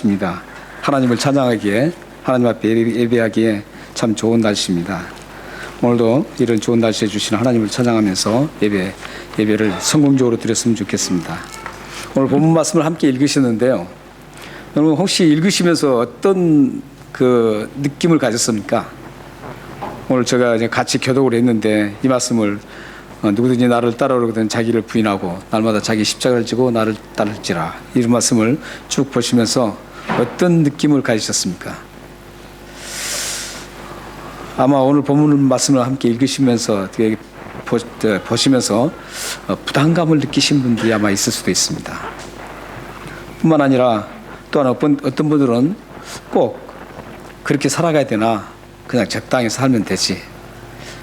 입니다. 하나님을 찬양하기에, 하나님 앞에 예배하기에 참 좋은 날씨입니다. 오늘도 이런 좋은 날씨에 주신 하나님을 찬양하면서 예배를 성공적으로 드렸으면 좋겠습니다. 오늘 본문 말씀을 함께 읽으셨는데요. 여러분 혹시 읽으시면서 어떤 그 느낌을 가졌습니까? 오늘 제가 이제 같이 교독을 했는데 이 말씀을 누구든지 나를 따라오거든 자기를 부인하고 날마다 자기 십자가를 지고 나를 따를지라, 이런 말씀을 쭉 보시면서 어떤 느낌을 가지셨습니까? 아마 오늘 본문 말씀을 함께 읽으시면서 보시면서 부담감을 느끼신 분들이 아마 있을 수도 있습니다. 뿐만 아니라 또한 어떤 분들은 꼭 그렇게 살아가야 되나, 그냥 적당히 살면 되지,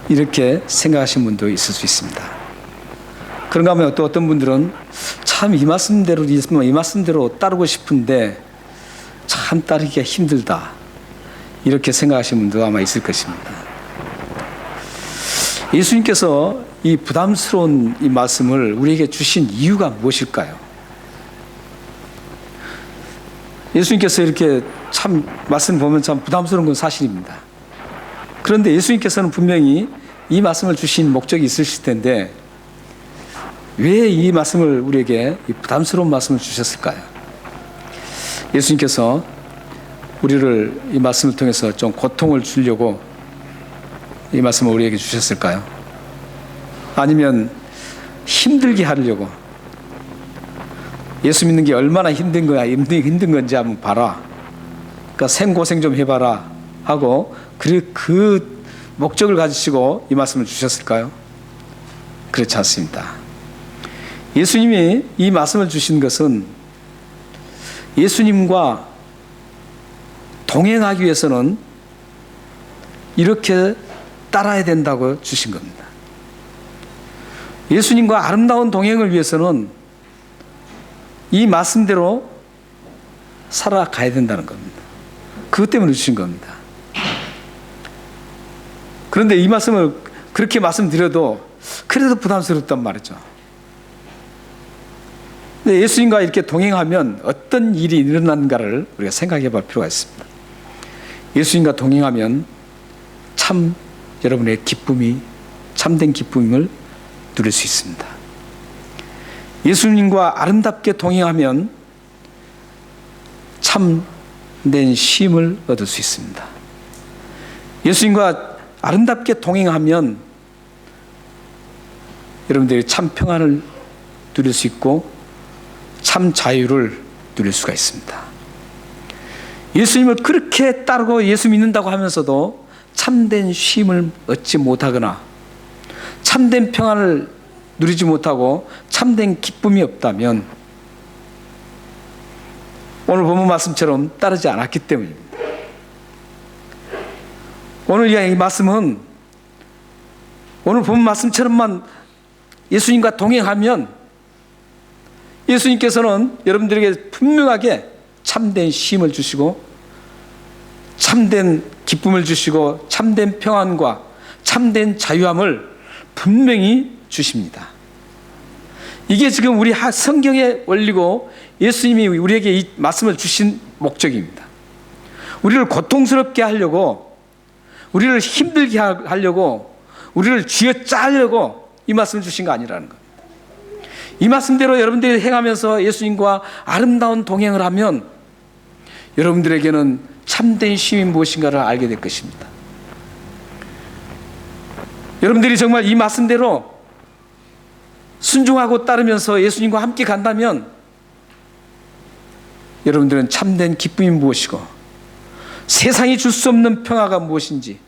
이렇게 생각하신 분도 있을 수 있습니다. 그런가 하면 또 어떤 분들은 참 이 말씀대로 따르고 싶은데 참 따르기가 힘들다, 이렇게 생각하시는 분도 아마 있을 것입니다. 예수님께서 이 부담스러운 이 말씀을 우리에게 주신 이유가 무엇일까요? 예수님께서 이렇게 참 말씀 보면 참 부담스러운 건 사실입니다. 그런데 예수님께서는 분명히 이 말씀을 주신 목적이 있으실 텐데 왜 이 말씀을 우리에게 이 부담스러운 말씀을 주셨을까요? 예수님께서 우리를 이 말씀을 통해서 좀 고통을 주려고 이 말씀을 우리에게 주셨을까요? 아니면 힘들게 하려고, 예수 믿는 게 얼마나 힘든 건지 한번 봐라, 그러니까 생고생 좀 해봐라 하고 그 목적을 가지시고 이 말씀을 주셨을까요? 그렇지 않습니다. 예수님이 이 말씀을 주신 것은 예수님과 동행하기 위해서는 이렇게 따라야 된다고 주신 겁니다. 예수님과 아름다운 동행을 위해서는 이 말씀대로 살아가야 된다는 겁니다. 그것 때문에 주신 겁니다. 그런데 이 말씀을 그렇게 말씀드려도 그래도 부담스럽단 말이죠. 근데 예수님과 이렇게 동행하면 어떤 일이 일어나는가를 우리가 생각해 볼 필요가 있습니다. 예수님과 동행하면 참 여러분의 기쁨이, 참된 기쁨을 누릴 수 있습니다. 예수님과 아름답게 동행하면 참된 쉼을 얻을 수 있습니다. 예수님과 아름답게 동행하면 여러분들이 참 평안을 누릴 수 있고 참 자유를 누릴 수가 있습니다. 예수님을 그렇게 따르고 예수 믿는다고 하면서도 참된 쉼을 얻지 못하거나 참된 평안을 누리지 못하고 참된 기쁨이 없다면 오늘 본문 말씀처럼 따르지 않았기 때문입니다. 오늘 이 말씀은 오늘 본문 말씀처럼만 예수님과 동행하면 예수님께서는 여러분들에게 분명하게 참된 쉼을 주시고 참된 기쁨을 주시고 참된 평안과 참된 자유함을 분명히 주십니다. 이게 지금 우리 성경의 원리고 예수님이 우리에게 이 말씀을 주신 목적입니다. 우리를 고통스럽게 하려고, 우리를 힘들게 하려고, 우리를 쥐어짜려고 이 말씀을 주신 거 아니라는 겁니다. 이 말씀대로 여러분들이 행하면서 예수님과 아름다운 동행을 하면 여러분들에게는 참된 쉼이 무엇인가를 알게 될 것입니다. 여러분들이 정말 이 말씀대로 순종하고 따르면서 예수님과 함께 간다면 여러분들은 참된 기쁨이 무엇이고 세상이 줄 수 없는 평화가 무엇인지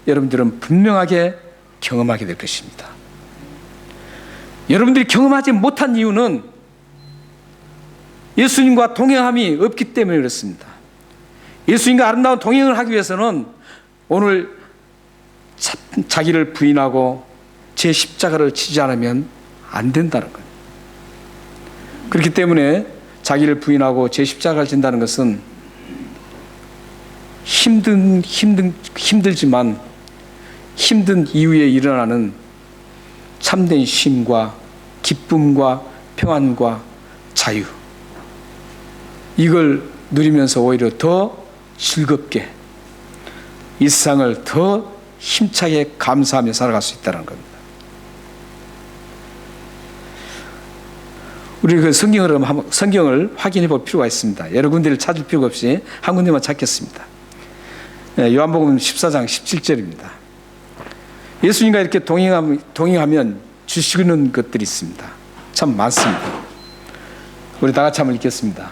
여러분들은 분명하게 경험하게 될 것입니다. 여러분들이 경험하지 못한 이유는 예수님과 동행함이 없기 때문에 그렇습니다. 예수님과 아름다운 동행을 하기 위해서는 오늘 자기를 부인하고 제 십자가를 지지 않으면 안 된다는 거예요. 그렇기 때문에 자기를 부인하고 제 십자가를 진다는 것은 힘들지만 힘든 이후에 일어나는 참된 쉼과 기쁨과 평안과 자유, 이걸 누리면서 오히려 더 즐겁게 이 세상을 더 힘차게 감사하며 살아갈 수 있다는 겁니다. 우리 그 성경을 확인해 볼 필요가 있습니다. 여러 군데를 찾을 필요가 없이 한 군데만 찾겠습니다. 요한복음 14장 17절입니다. 예수님과 이렇게 동행하면 주시는 것들이 있습니다. 참 많습니다. 우리 다 같이 한번 읽겠습니다.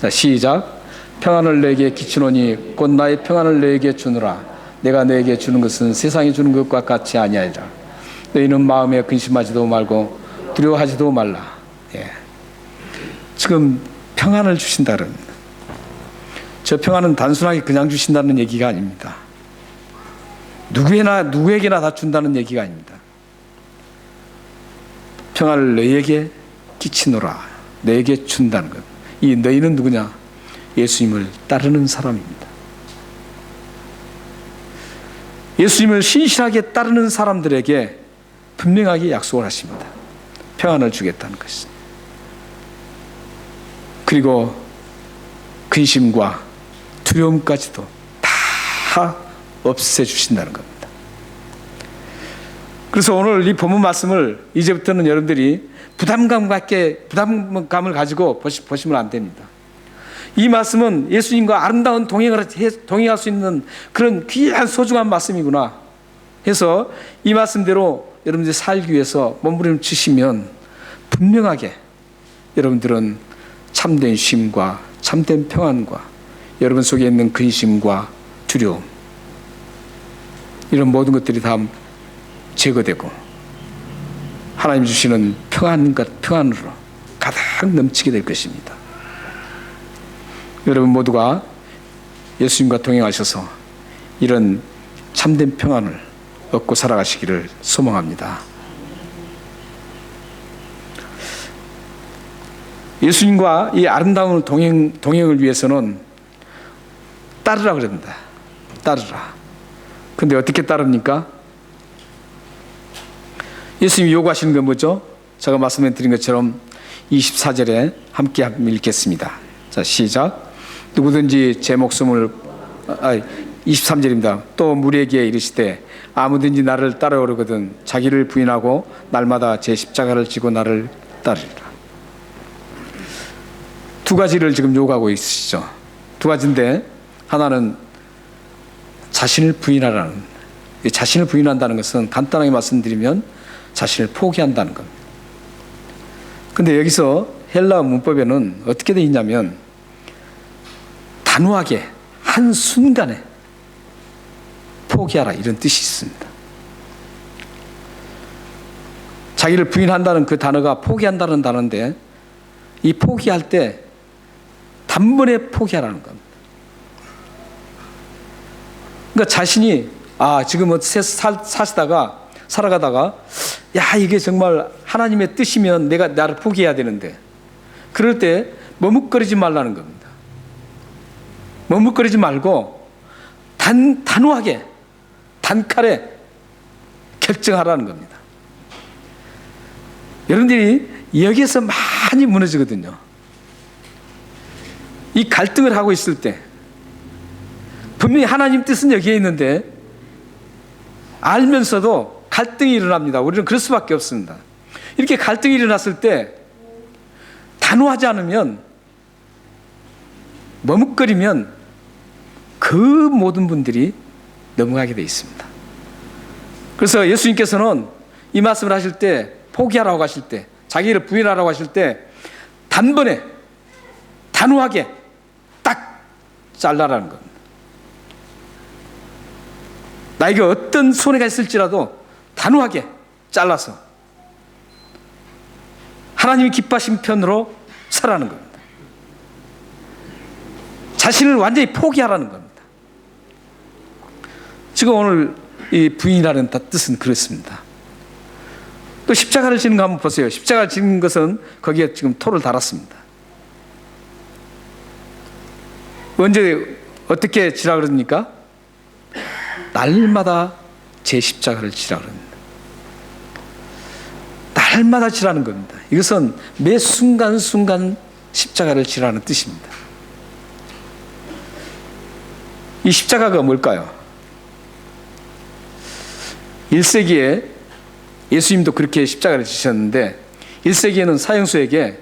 자, 시작. 평안을 너에게 끼치노니 곧 나의 평안을 너에게 주노라. 내가 너에게 주는 것은 세상이 주는 것과 같이 아니하리라. 너희는 마음에 근심하지도 말고 두려워하지도 말라. 예. 지금 평안을 주신다는, 저 평안은 단순하게 그냥 주신다는 얘기가 아닙니다. 누구에게나 다 준다는 얘기가 아닙니다. 평안을 너희에게 끼치노라. 너에게 준다는 것. 이 너희는 누구냐? 예수님을 따르는 사람입니다. 예수님을 신실하게 따르는 사람들에게 분명하게 약속을 하십니다. 평안을 주겠다는 것입니다. 그리고 근심과 두려움까지도 다 없애주신다는 겁니다. 그래서 오늘 이 본문 말씀을 이제부터는 여러분들이 부담감을 가지고 보시면 안 됩니다. 이 말씀은 예수님과 아름다운 동행할 수 있는 그런 귀한 소중한 말씀이구나 해서 이 말씀대로 여러분들이 살기 위해서 몸부림치시면 분명하게 여러분들은 참된 쉼과 참된 평안과 여러분 속에 있는 근심과 두려움, 이런 모든 것들이 다 제거되고 하나님 주시는 평안으로 가득 넘치게 될 것입니다. 여러분 모두가 예수님과 동행하셔서 이런 참된 평안을 얻고 살아가시기를 소망합니다. 예수님과 이 아름다운 동행을 위해서는 따르라 그럽니다. 따르라. 근데 어떻게 따릅니까? 예수님이 요구하시는 건 뭐죠? 제가 말씀드린 것처럼 24절에 함께 읽겠습니다. 자, 시작. 누구든지 제 목숨을 23절입니다. 또 무리에게 이르시되 아무든지 나를 따라오려거든 자기를 부인하고 날마다 제 십자가를 지고 나를 따르리라. 두 가지를 지금 요구하고 있으시죠. 두 가지인데, 하나는 자신을 부인하라는, 자신을 부인한다는 것은 간단하게 말씀드리면 자신을 포기한다는 겁니다. 근데 여기서 헬라어 문법에는 어떻게 되어 있냐면 단호하게 한순간에 포기하라, 이런 뜻이 있습니다. 자기를 부인한다는 그 단어가 포기한다는 단어인데, 이 포기할 때 단번에 포기하라는 겁니다. 그러니까 자신이 지금 살아가다가 이게 정말 하나님의 뜻이면 내가 나를 포기해야 되는데, 그럴 때 머뭇거리지 말라는 겁니다. 머뭇거리지 말고 단호하게 단칼에 결정하라는 겁니다. 여러분들이 여기에서 많이 무너지거든요. 이 갈등을 하고 있을 때 분명히 하나님 뜻은 여기에 있는데 알면서도 갈등이 일어납니다. 우리는 그럴 수밖에 없습니다. 이렇게 갈등이 일어났을 때 단호하지 않으면, 머뭇거리면 그 모든 분들이 넘어가게 되어 있습니다. 그래서 예수님께서는 이 말씀을 하실 때, 포기하라고 하실 때, 자기를 부인하라고 하실 때 단번에 단호하게 딱 잘라라는 겁니다. 나에게 어떤 손해가 있을지라도 단호하게 잘라서 하나님이 기뻐하신 편으로 살아가는 겁니다. 자신을 완전히 포기하라는 겁니다. 지금 오늘 이 부인이라는 뜻은 그렇습니다. 또 십자가를 지는 거 한번 보세요. 십자가를 지는 것은 거기에 지금 토를 달았습니다. 언제 어떻게 지라 그러니까? 날마다 제 십자가를 지라 그럽니다. 날마다 지라는 겁니다. 이것은 매 순간순간 십자가를 지라는 뜻입니다. 이 십자가가 뭘까요? 1세기에 예수님도 그렇게 십자가를 지셨는데 1세기에는 사형수에게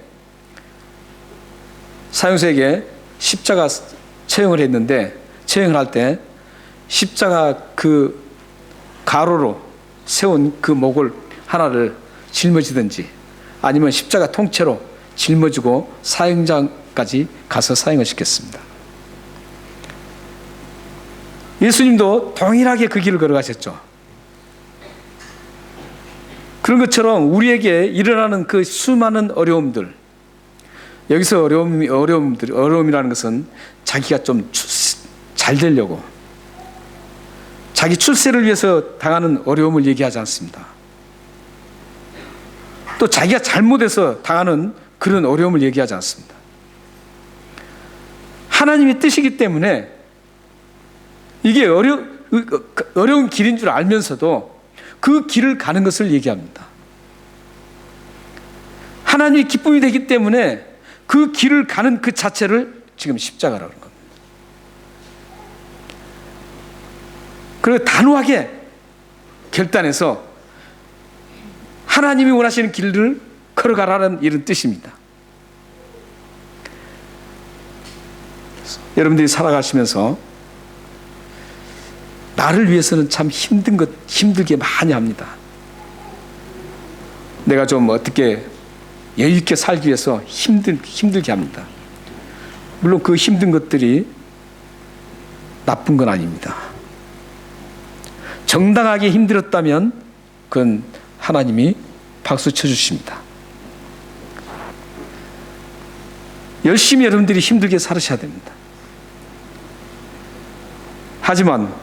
십자가 처형을 했는데 처형을 할 때 십자가 그 가로로 세운 그 목을 하나를 짊어지든지 아니면 십자가 통째로 짊어지고 사형장까지 가서 사형을 시켰습니다. 예수님도 동일하게 그 길을 걸어가셨죠. 그런 것처럼 우리에게 일어나는 그 수많은 어려움들, 여기서 어려움이라는 것은 자기가 좀 잘 되려고 자기 출세를 위해서 당하는 어려움을 얘기하지 않습니다. 또 자기가 잘못해서 당하는 그런 어려움을 얘기하지 않습니다. 하나님의 뜻이기 때문에 이게 어려운 길인 줄 알면서도 그 길을 가는 것을 얘기합니다. 하나님의 기쁨이 되기 때문에 그 길을 가는 그 자체를 지금 십자가라고 하는 겁니다. 그리고 단호하게 결단해서 하나님이 원하시는 길을 걸어가라는 이런 뜻입니다. 여러분들이 살아가시면서 나를 위해서는 참 힘들게 많이 합니다. 내가 좀 어떻게 여유 있게 살기 위해서 힘들게 합니다. 물론 그 힘든 것들이 나쁜 건 아닙니다. 정당하게 힘들었다면 그건 하나님이 박수 쳐주십니다. 열심히 여러분들이 힘들게 살으셔야 됩니다. 하지만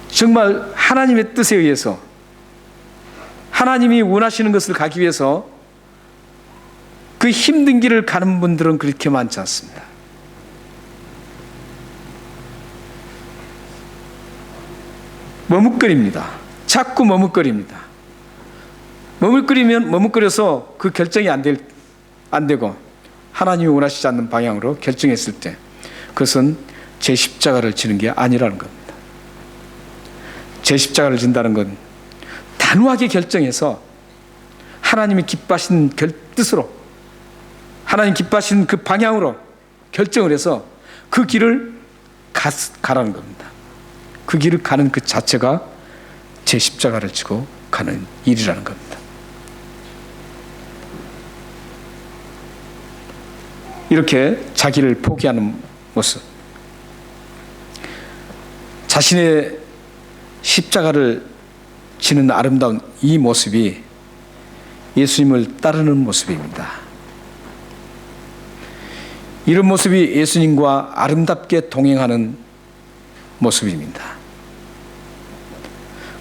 정말 하나님의 뜻에 의해서 하나님이 원하시는 것을 가기 위해서 그 힘든 길을 가는 분들은 그렇게 많지 않습니다. 머뭇거립니다. 자꾸 머뭇거립니다. 머뭇거려서 그 결정이 안 되고 하나님이 원하시지 않는 방향으로 결정했을 때 그것은 제 십자가를 지는 게 아니라는 겁니다. 제 십자가를 진다는 건 단호하게 결정해서 하나님이 기뻐하신 뜻으로 하나님 기뻐하신 그 방향으로 결정을 해서 그 길을 가라는 겁니다. 그 길을 가는 그 자체가 제 십자가를 지고 가는 일이라는 겁니다. 이렇게 자기를 포기하는 모습, 자신의 십자가를 지는 아름다운 이 모습이 예수님을 따르는 모습입니다. 이런 모습이 예수님과 아름답게 동행하는 모습입니다.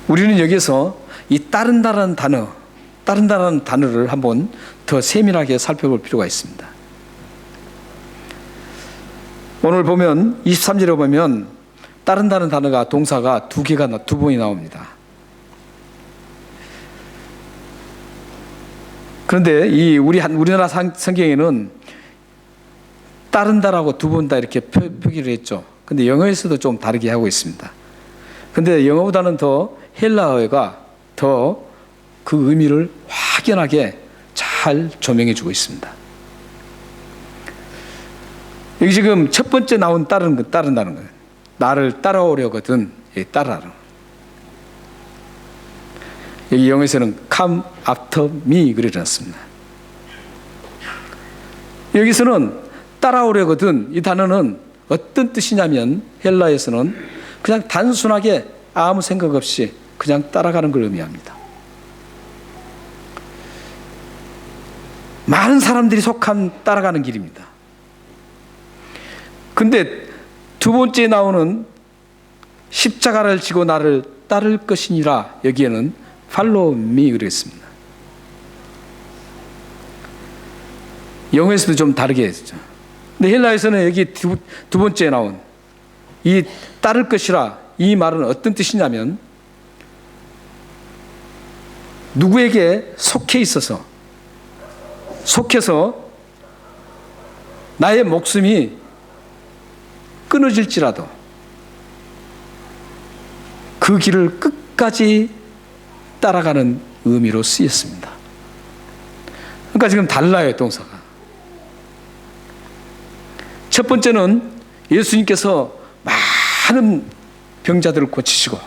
우리는 여기서 이 따른다는 단어를 한번 더 세밀하게 살펴볼 필요가 있습니다. 오늘 보면 23절에 보면 따른다는 단어가 동사가 두 번이 나옵니다. 그런데 이 우리나라 성경에는 따른다라고 두 번 다 이렇게 표기를 했죠. 근데 영어에서도 좀 다르게 하고 있습니다. 근데 영어보다는 더 헬라어가 더 그 의미를 확연하게 잘 조명해 주고 있습니다. 여기 지금 첫 번째 나온 따른다는 거예요. 나를 따라오려거든 따라라. 여기 영어에서는 come after me 그러셨습니다. 여기서는 따라오려거든 이 단어는 어떤 뜻이냐면 헬라에서는 그냥 단순하게 아무 생각 없이 그냥 따라가는 걸 의미합니다. 많은 사람들이 속한 따라가는 길입니다. 근데 두 번째 나오는 십자가를 지고 나를 따를 것이니라 여기에는 follow me 그랬습니다. 영어에서도 좀 다르게 했죠. 근데 헬라에서는 여기 두 번째 나온 이 따를 것이라 이 말은 어떤 뜻이냐면 누구에게 속해서 나의 목숨이 끊어질지라도 그 길을 끝까지 따라가는 의미로 쓰였습니다. 그러니까 지금 달라요, 동사가. 첫 번째는 예수님께서 많은 병자들을 고치시고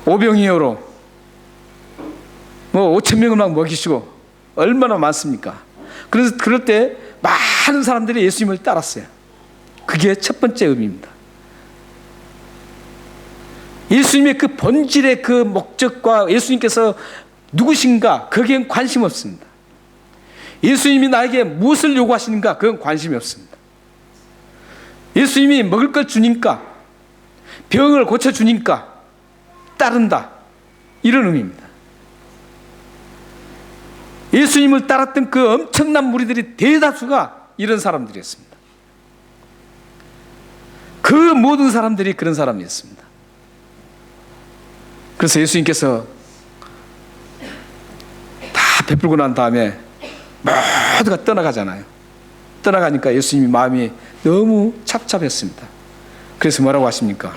오병이어로 5,000명을 막 먹이시고 얼마나 많습니까? 그래서 그럴 때 많은 사람들이 예수님을 따랐어요. 그게 첫 번째 의미입니다. 예수님의 그 본질의 그 목적과 예수님께서 누구신가 거기엔 관심 없습니다. 예수님이 나에게 무엇을 요구하시는가 그건 관심이 없습니다. 예수님이 먹을 걸 주니까 병을 고쳐주니까 따른다 이런 의미입니다. 예수님을 따랐던 그 엄청난 무리들이 대다수가 이런 사람들이었습니다. 그 모든 사람들이 그런 사람이었습니다. 그래서 예수님께서 다 베풀고 난 다음에 모두가 떠나가잖아요. 떠나가니까 예수님이 마음이 너무 착잡했습니다. 그래서 뭐라고 하십니까?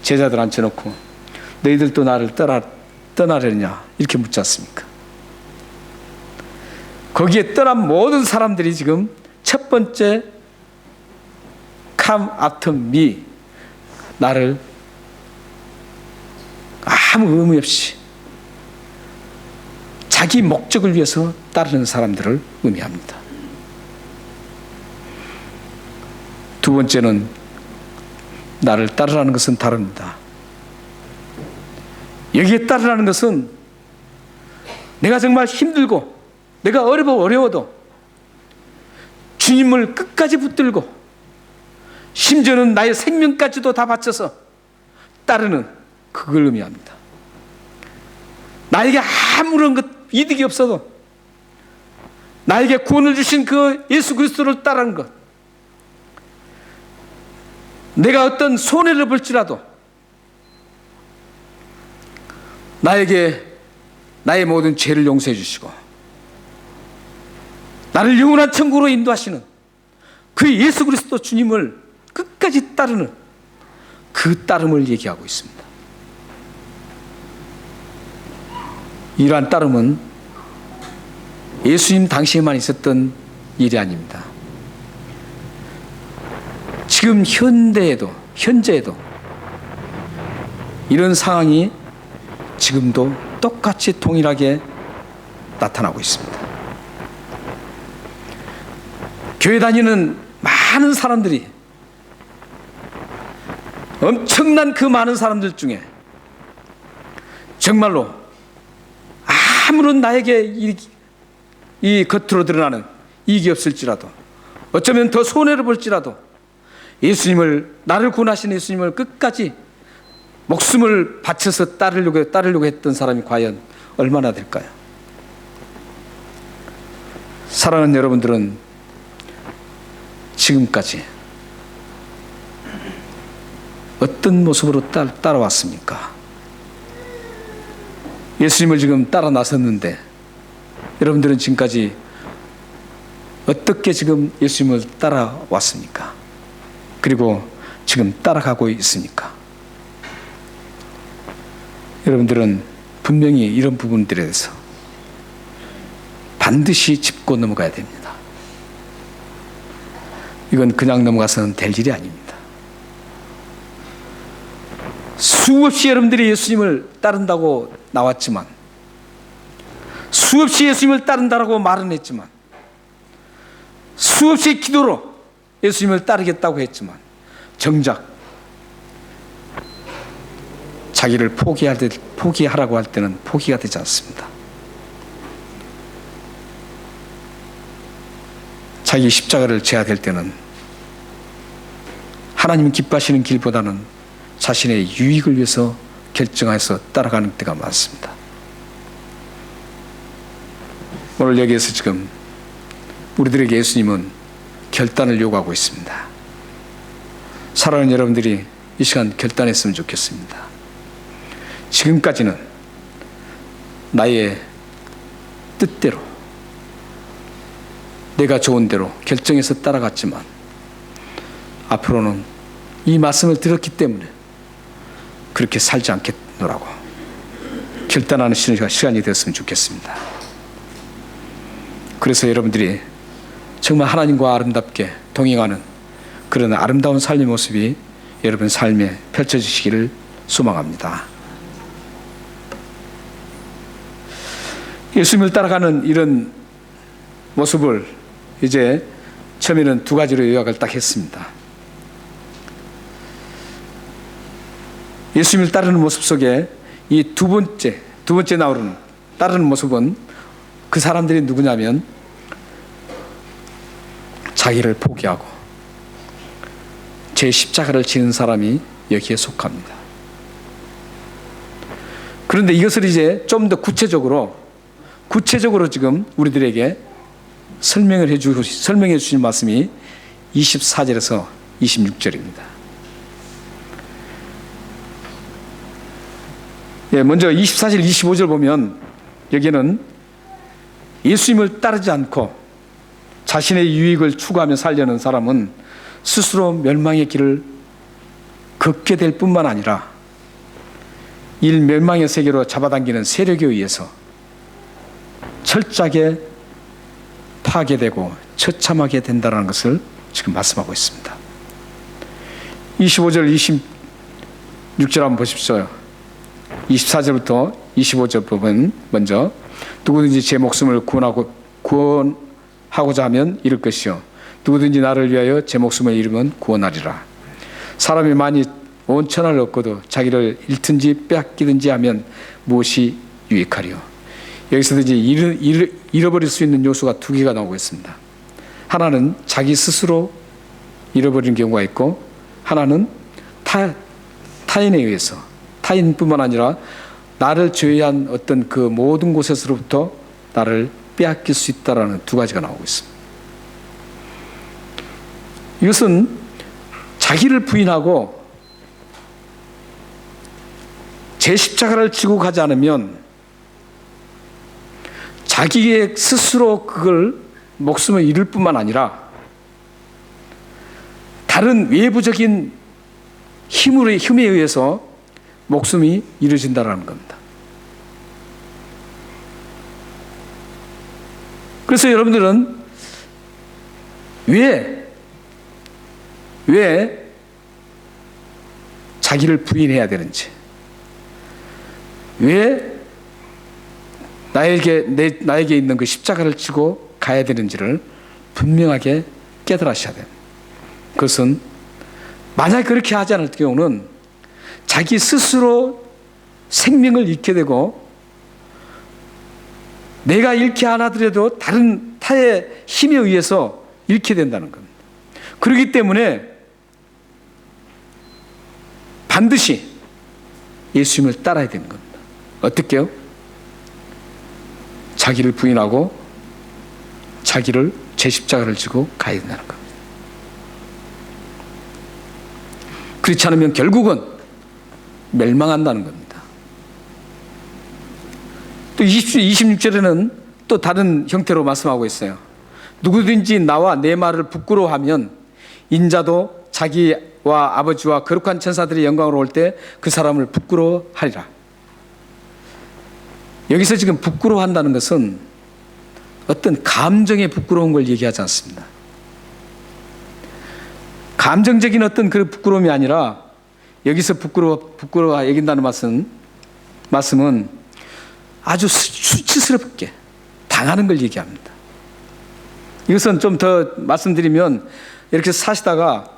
제자들 앉혀놓고 너희들도 나를 떠나려냐 이렇게 묻지 않습니까? 거기에 떠난 모든 사람들이 지금 첫 번째 come after me, 나를 아무 의미 없이 자기 목적을 위해서 따르는 사람들을 의미합니다. 두 번째는 나를 따르라는 것은 다릅니다. 여기에 따르라는 것은 내가 정말 힘들고 내가 어려워도 주님을 끝까지 붙들고 심지어는 나의 생명까지도 다 바쳐서 따르는 그걸 의미합니다. 나에게 아무런 것 이득이 없어도 나에게 구원을 주신 그 예수 그리스도를 따르는 것, 내가 어떤 손해를 볼지라도 나에게 나의 모든 죄를 용서해 주시고 나를 영원한 천국으로 인도하시는 그 예수 그리스도 주님을 끝까지 따르는 그 따름을 얘기하고 있습니다. 이러한 따름은 예수님 당시에만 있었던 일이 아닙니다. 지금 현재에도 이런 상황이 지금도 똑같이 동일하게 나타나고 있습니다. 교회 다니는 많은 사람들이 엄청난 그 많은 사람들 중에 정말로 아무런 나에게 이 겉으로 드러나는 이익이 없을지라도 어쩌면 더 손해를 볼지라도 예수님을, 나를 구원하신 예수님을 끝까지 목숨을 바쳐서 따르려고 했던 사람이 과연 얼마나 될까요? 사랑하는 여러분들은 지금까지 어떤 모습으로 따라왔습니까? 예수님을 지금 따라 나섰는데 여러분들은 지금까지 어떻게 지금 예수님을 따라왔습니까? 그리고 지금 따라가고 있습니까? 여러분들은 분명히 이런 부분들에 대해서 반드시 짚고 넘어가야 됩니다. 이건 그냥 넘어가서는 될 일이 아닙니다. 수없이 여러분들이 예수님을 따른다고 나왔지만, 수없이 예수님을 따른다고 말은 했지만, 수없이 기도로 예수님을 따르겠다고 했지만 정작 자기를 포기하라고 할 때는 포기가 되지 않습니다. 자기 십자가를 져야 될 때는 하나님 기뻐하시는 길보다는 자신의 유익을 위해서 결정해서 따라가는 때가 많습니다. 오늘 여기에서 지금 우리들에게 예수님은 결단을 요구하고 있습니다. 사랑하는 여러분들이 이 시간 결단했으면 좋겠습니다. 지금까지는 나의 뜻대로 내가 좋은 대로 결정해서 따라갔지만 앞으로는 이 말씀을 들었기 때문에 그렇게 살지 않겠노라고 결단하는 시간이 되었으면 좋겠습니다. 그래서 여러분들이 정말 하나님과 아름답게 동행하는 그런 아름다운 삶의 모습이 여러분 삶에 펼쳐지시기를 소망합니다. 예수님을 따라가는 이런 모습을 이제 처음에는 두 가지로 요약을 딱 했습니다. 예수님을 따르는 모습 속에 이 두 번째 나오는 따르는 모습은 그 사람들이 누구냐면 자기를 포기하고 제 십자가를 지는 사람이 여기에 속합니다. 그런데 이것을 이제 좀 더 구체적으로 지금 우리들에게 설명해 주신 말씀이 24절에서 26절입니다. 먼저 24절, 25절 보면 여기는 예수님을 따르지 않고 자신의 유익을 추구하며 살려는 사람은 스스로 멸망의 길을 걷게 될 뿐만 아니라 이 멸망의 세계로 잡아당기는 세력에 의해서 철저하게 파괴되고 처참하게 된다는 것을 지금 말씀하고 있습니다. 25절, 26절 한번 보십시오. 24절부터 25절 부분 먼저 누구든지 제 목숨을 구원하고자 하면 잃을 것이요 누구든지 나를 위하여 제 목숨을 잃으면 구원하리라. 사람이 만일 온 천하를 얻고도 자기를 잃든지 빼앗기든지 하면 무엇이 유익하리요. 여기서도 이제 잃어버릴 수 있는 요소가 두 개가 나오고 있습니다. 하나는 자기 스스로 잃어버리는 경우가 있고 하나는 타인에 의해서 타인뿐만 아니라 나를 제외한 어떤 그 모든 곳에서부터 나를 빼앗길 수 있다는 두 가지가 나오고 있습니다. 이것은 자기를 부인하고 제 십자가를 지고 가지 않으면 자기의 스스로 그걸 목숨을 잃을 뿐만 아니라 다른 외부적인 힘에 의해서 목숨이 잃어진다는 겁니다. 그래서 여러분들은 왜 자기를 부인해야 되는지, 왜 나에게 있는 그 십자가를 지고 가야 되는지를 분명하게 깨달으셔야 됩니다. 그것은 만약 그렇게 하지 않을 경우는 자기 스스로 생명을 잃게 되고 내가 잃게 안 하더라도 다른 타의 힘에 의해서 잃게 된다는 겁니다. 그렇기 때문에 반드시 예수님을 따라야 되는 겁니다. 어떻게요? 자기를 부인하고 자기를 제 십자가를 지고 가야 된다는 겁니다. 그렇지 않으면 결국은 멸망한다는 겁니다. 또 26절에는 또 다른 형태로 말씀하고 있어요. 누구든지 나와 내 말을 부끄러워하면 인자도 자기와 아버지와 거룩한 천사들의 영광으로 올 때 그 사람을 부끄러워하리라. 여기서 지금 부끄러워한다는 것은 어떤 감정의 부끄러운 걸 얘기하지 않습니다. 감정적인 어떤 그 부끄러움이 아니라 여기서 부끄러워 얘긴다는 말씀은 아주 수치스럽게 당하는 걸 얘기합니다. 이것은 좀 더 말씀드리면 이렇게 사시다가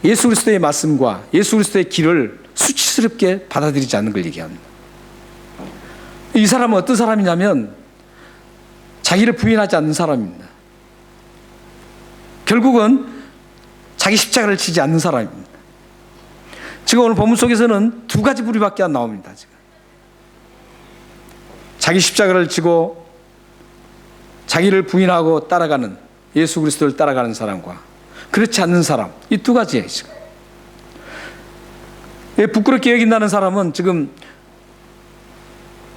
예수 그리스도의 말씀과 예수 그리스도의 길을 수치스럽게 받아들이지 않는 걸 얘기합니다. 이 사람은 어떤 사람이냐면 자기를 부인하지 않는 사람입니다. 결국은 자기 십자가를 지지 않는 사람입니다. 지금 오늘 본문 속에서는 두 가지 부류밖에 안 나옵니다. 지금 자기 십자가를 지고 자기를 부인하고 따라가는 예수 그리스도를 따라가는 사람과 그렇지 않는 사람, 이 두 가지예요. 지금 부끄럽게 여긴다는 사람은 지금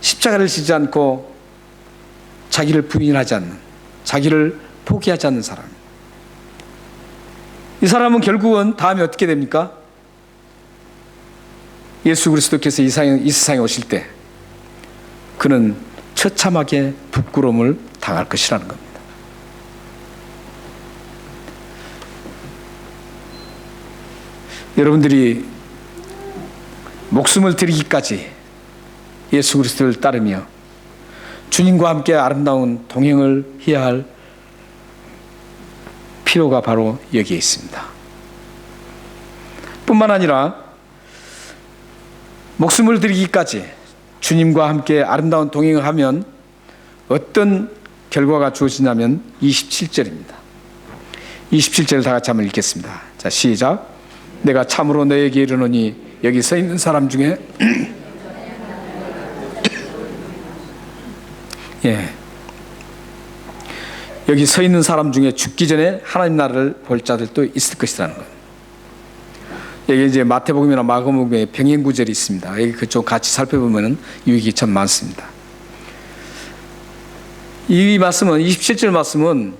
십자가를 지지 않고 자기를 부인하지 않는, 자기를 포기하지 않는 사람입니다. 이 사람은 결국은 다음에 어떻게 됩니까? 예수 그리스도께서 이 세상에 오실 때 그는 처참하게 부끄러움을 당할 것이라는 겁니다. 여러분들이 목숨을 드리기까지 예수 그리스도를 따르며 주님과 함께 아름다운 동행을 해야 할 필요가 바로 여기에 있습니다. 뿐만 아니라 목숨을 드리기까지 주님과 함께 아름다운 동행을 하면 어떤 결과가 주어지냐면 27절입니다. 27절을 다 같이 한번 읽겠습니다. 자, 시작. 내가 참으로 너에게 이르노니 여기 서 있는 사람 중에 예, 여기 서 있는 사람 중에 죽기 전에 하나님 나라를 볼 자들도 있을 것이라는 거예요. 여기 이제 마태복음이나 마가복음에 병행 구절이 있습니다. 여기 그쪽 같이 살펴보면은 유익이 참 많습니다. 이 말씀은 27절 말씀은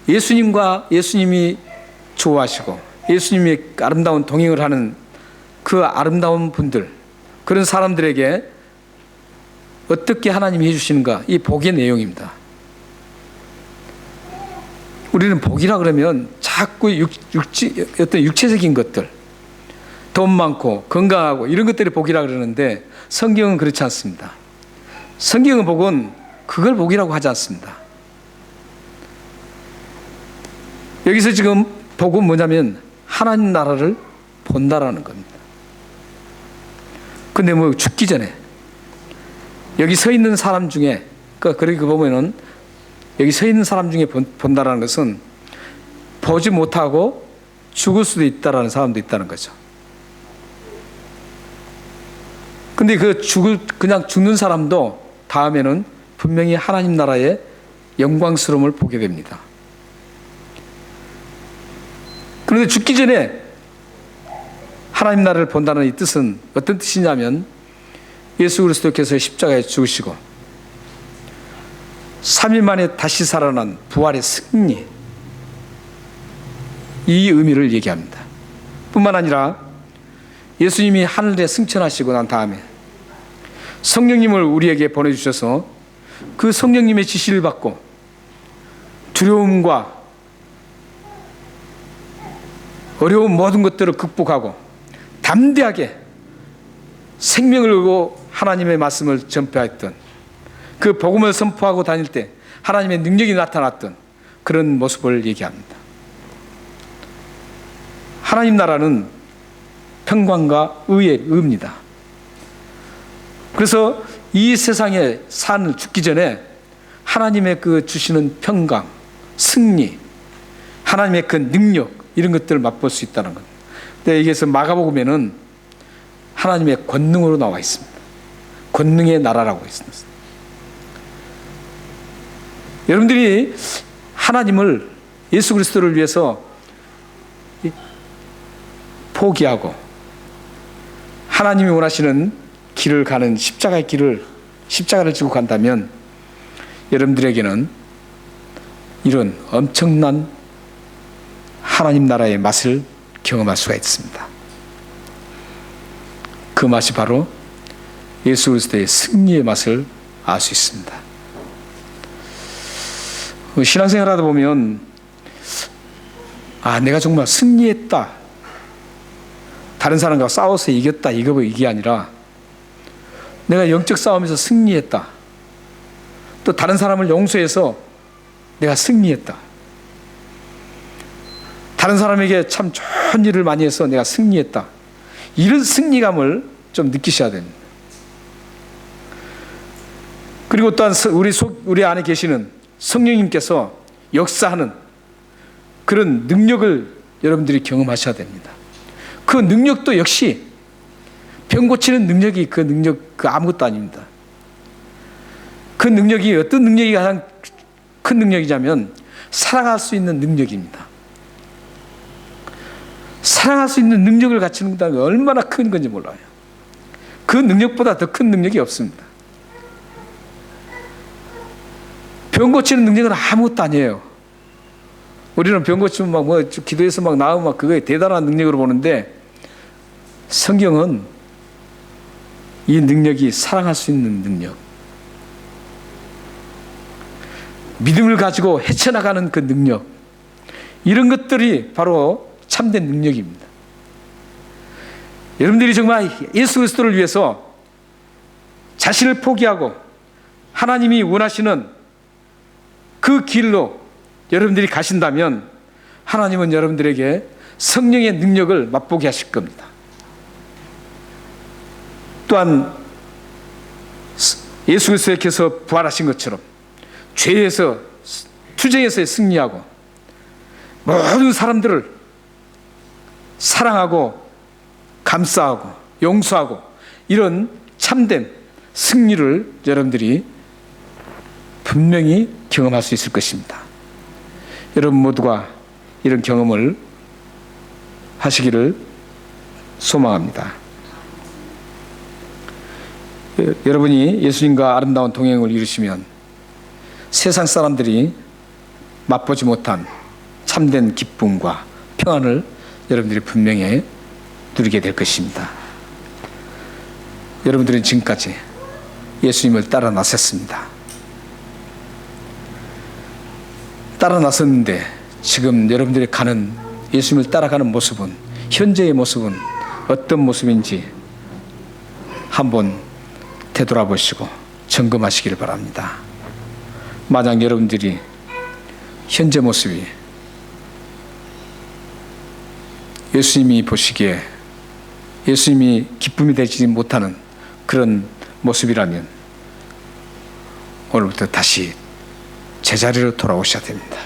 예수님이 좋아하시고 예수님이 아름다운 동행을 하는 그 아름다운 분들, 그런 사람들에게 어떻게 하나님이 해주시는가, 이 복의 내용입니다. 우리는 복이라 그러면 자꾸 어떤 육체적인 것들, 돈 많고 건강하고 이런 것들이 복이라 그러는데 성경은 그렇지 않습니다. 성경은 복은 그걸 복이라고 하지 않습니다. 여기서 지금 복은 뭐냐면 하나님 나라를 본다라는 겁니다. 근데 뭐 죽기 전에 여기 서 있는 사람 중에, 그렇게 보면은 여기 서 있는 사람 중에 본다라는 것은 보지 못하고 죽을 수도 있다라는 사람도 있다는 거죠. 근데 그냥 죽는 사람도 다음에는 분명히 하나님 나라의 영광스러움을 보게 됩니다. 그런데 죽기 전에 하나님 나라를 본다는 이 뜻은 어떤 뜻이냐면 예수 그리스도께서 십자가에 죽으시고 3일 만에 다시 살아난 부활의 승리, 이 의미를 얘기합니다. 뿐만 아니라 예수님이 하늘에 승천하시고 난 다음에 성령님을 우리에게 보내주셔서 그 성령님의 지시를 받고 두려움과 어려운 모든 것들을 극복하고 담대하게 생명을 걸고 하나님의 말씀을 전파했던, 그 복음을 선포하고 다닐 때 하나님의 능력이 나타났던 그런 모습을 얘기합니다. 하나님 나라는 평강과 의입니다. 그래서 이 세상에 죽기 전에 하나님의 그 주시는 평강, 승리, 하나님의 그 능력, 이런 것들을 맛볼 수 있다는 겁니다. 근데 여기에서 마가복음에는 하나님의 권능으로 나와 있습니다. 권능의 나라라고 있습니다. 여러분들이 하나님을, 예수 그리스도를 위해서 포기하고 하나님이 원하시는 길을 가는 십자가를 지고 간다면 여러분들에게는 이런 엄청난 하나님 나라의 맛을 경험할 수가 있습니다. 그 맛이 바로 예수 그리스도의 승리의 맛을 알 수 있습니다. 신앙생활 하다 보면 내가 정말 승리했다, 다른 사람과 싸워서 이겼다, 이게 아니라 내가 영적 싸움에서 승리했다, 또 다른 사람을 용서해서 내가 승리했다, 다른 사람에게 참 좋은 일을 많이 해서 내가 승리했다, 이런 승리감을 좀 느끼셔야 됩니다. 그리고 또한 우리 안에 계시는 성령님께서 역사하는 그런 능력을 여러분들이 경험하셔야 됩니다. 그 능력도 역시 병 고치는 능력이 그 아무것도 아닙니다. 그 능력이 어떤 능력이 가장 큰 능력이냐면 사랑할 수 있는 능력입니다. 사랑할 수 있는 능력을 갖추는 게 얼마나 큰 건지 몰라요. 그 능력보다 더 큰 능력이 없습니다. 병 고치는 능력은 아무것도 아니에요. 우리는 병 고치면 막 뭐 기도해서 막 나으면 막 그거에 대단한 능력으로 보는데, 성경은 이 능력이 사랑할 수 있는 능력, 믿음을 가지고 헤쳐나가는 그 능력, 이런 것들이 바로 참된 능력입니다. 여러분들이 정말 예수 그리스도를 위해서 자신을 포기하고 하나님이 원하시는 그 길로 여러분들이 가신다면 하나님은 여러분들에게 성령의 능력을 맛보게 하실 겁니다. 또한 예수 그리스도께서 부활하신 것처럼 죄에서, 투쟁에서 승리하고 모든 사람들을 사랑하고 감싸고 용서하고 이런 참된 승리를 여러분들이 분명히 경험할 수 있을 것입니다. 여러분 모두가 이런 경험을 하시기를 소망합니다. 여러분이 예수님과 아름다운 동행을 이루시면 세상 사람들이 맛보지 못한 참된 기쁨과 평안을 여러분들이 분명히 누리게 될 것입니다. 여러분들은 지금까지 예수님을 따라 나섰습니다. 따라 나섰는데 지금 여러분들이 가는, 예수님을 따라가는 모습은, 현재의 모습은 어떤 모습인지 한번 되돌아보시고 점검하시기를 바랍니다. 만약 여러분들이 현재 모습이 예수님이 보시기에 예수님이 기쁨이 되지 못하는 그런 모습이라면 오늘부터 다시 제자리로 돌아오셔야 됩니다.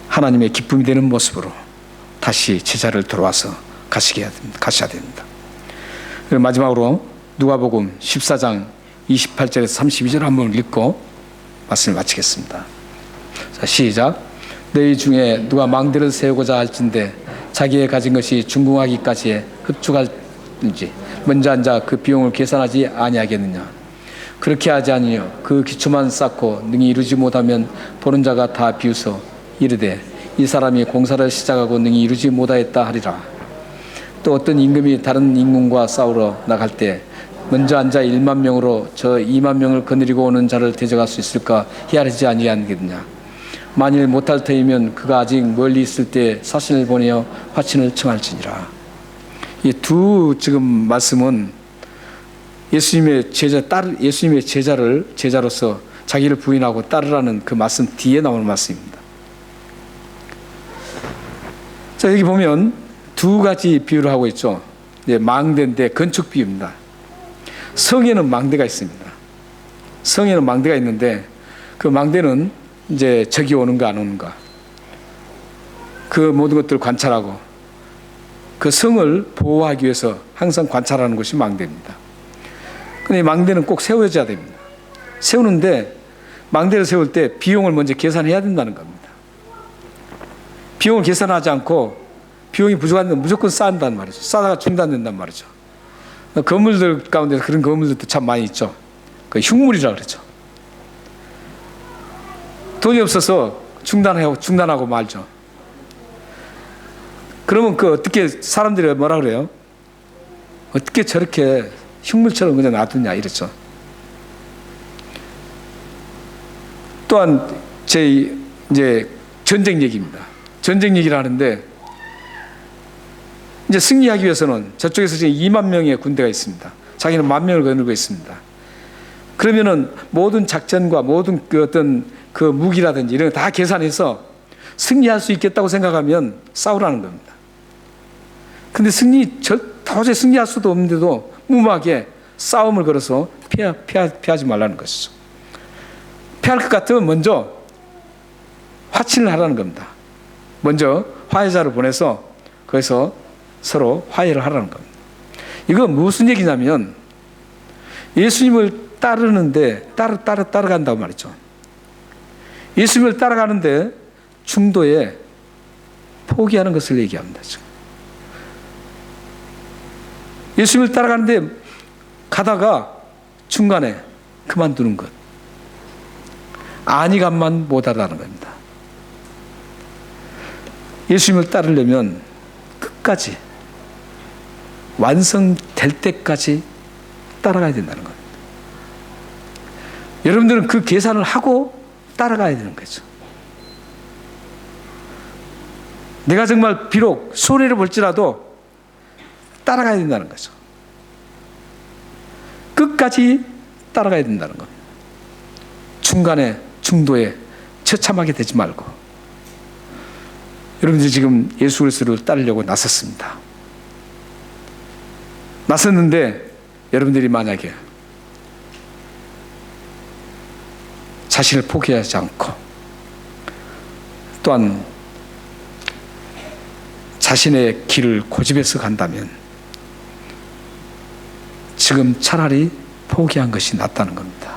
하나님의 기쁨이 되는 모습으로 다시 제자리를 돌아와서 가셔야 됩니다. 그리고 마지막으로 누가복음 14장 28절에서 32절 한번 읽고 말씀을 마치겠습니다. 자, 시작. 너희 중에 누가 망대를 세우고자 할진대 자기의 가진 것이 중궁하기까지 흡축할지 먼저 앉아 그 비용을 계산하지 아니하겠느냐. 그렇게 하지 아니요 그 기초만 쌓고 능히 이루지 못하면 보는 자가 다 비웃어 이르되 이 사람이 공사를 시작하고 능히 이루지 못하였다 하리라. 또 어떤 임금이 다른 임금과 싸우러 나갈 때 먼저 앉아 1만 명으로 저 2만 명을 거느리고 오는 자를 대적할 수 있을까 헤아리지 아니하겠느냐. 만일 못할 터이면 그가 아직 멀리 있을 때 사신을 보내어 화친을 청할지니라. 이 두 지금 말씀은 예수님의 제자로서 자기를 부인하고 따르라는 그 말씀 뒤에 나오는 말씀입니다. 자, 여기 보면 두 가지 비유를 하고 있죠. 망대인데 건축 비유입니다. 성에는 망대가 있습니다. 성에는 망대가 있는데 그 망대는 이제 적이 오는가 안 오는가 그 모든 것들을 관찰하고 그 성을 보호하기 위해서 항상 관찰하는 것이 망대입니다. 근데 망대는 꼭 세워져야 됩니다. 세우는데 망대를 세울 때 비용을 먼저 계산해야 된다는 겁니다. 비용을 계산하지 않고 비용이 부족한데 무조건 쌓는다는 말이죠. 쌓다가 중단된단 말이죠. 건물들 가운데 그런 건물들도 참 많이 있죠. 그 흉물이라 그러죠. 돈이 없어서 중단하고 말죠. 그러면 그 어떻게 사람들이 뭐라 그래요? 어떻게 저렇게 흉물처럼 그냥 놔두냐 이랬죠. 또한 이제 전쟁 얘기입니다. 전쟁 얘기를 하는데 이제 승리하기 위해서는 저쪽에서 지금 2만 명의 군대가 있습니다. 자기는 10,000명을 거느리고 있습니다. 그러면은 모든 작전과 모든 그 어떤 그 무기라든지 이런 거 다 계산해서 승리할 수 있겠다고 생각하면 싸우라는 겁니다. 근데 도저히 승리할 수도 없는데도 무모하게 싸움을 걸어서 피하지 말라는 것이죠. 피할 것 같으면 먼저 화친을 하라는 겁니다. 먼저 화해자를 보내서 거기서 서로 화해를 하라는 겁니다. 이건 무슨 얘기냐면 예수님을 따르는데 따라간다고 말이죠. 예수님을 따라가는데 중도에 포기하는 것을 얘기합니다. 지금. 예수님을 따라가는데 가다가 중간에 그만두는 것. 안위감만 못하다는 겁니다. 예수님을 따르려면 끝까지 완성될 때까지 따라가야 된다는 겁니다. 여러분들은 그 계산을 하고 따라가야 되는 거죠. 내가 정말 비록 손해를 볼지라도 따라가야 된다는 거죠. 끝까지 따라가야 된다는 겁니다. 중간에 중도에 처참하게 되지 말고. 여러분들이 지금 예수 그리스도를 따르려고 나섰습니다. 나섰는데 여러분들이 만약에 자신을 포기하지 않고 또한 자신의 길을 고집해서 간다면 지금 차라리 포기한 것이 낫다는 겁니다.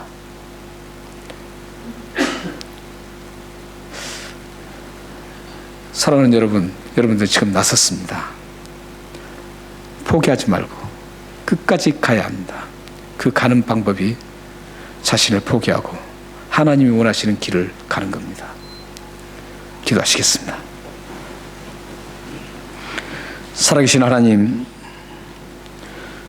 사랑하는 여러분, 여러분들 지금 나섰습니다. 포기하지 말고 끝까지 가야 합니다. 그 가는 방법이 자신을 포기하고 하나님이 원하시는 길을 가는 겁니다. 기도하시겠습니다. 살아계신 하나님,